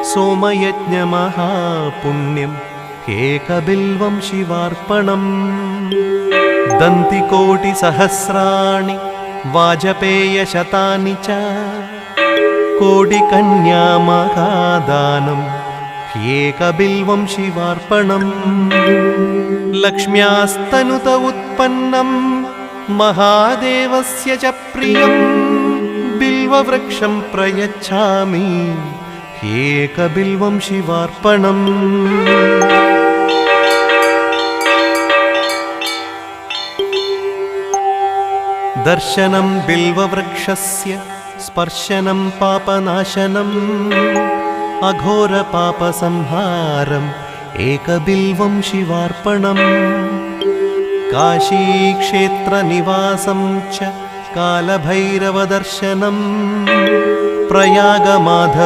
सोमयज्ञमहापुण्यम् एकबिल्वं शिवार्पणम् दन्तिकोटिसहस्राणि वाजपेयशतानि च कोटिकन्यामहादानम् एकबिल्वं शिवार्पणम् लक्ष्म्यास्तनुत उत्पन्नं महादेवस्य च प्रियं बिल्ववृक्षं प्रयच्छामि एकबिल्वं शिवार्पणम् दर्शनं बिल्ववृक्षस्य स्पर्शनं पापनाशनम् अघोरपापसंहारम् एकबिल्वं शिवार्पणम् काशीक्षेत्रनिवासं च कालभैरवदर्शनम् प्रयागमाधव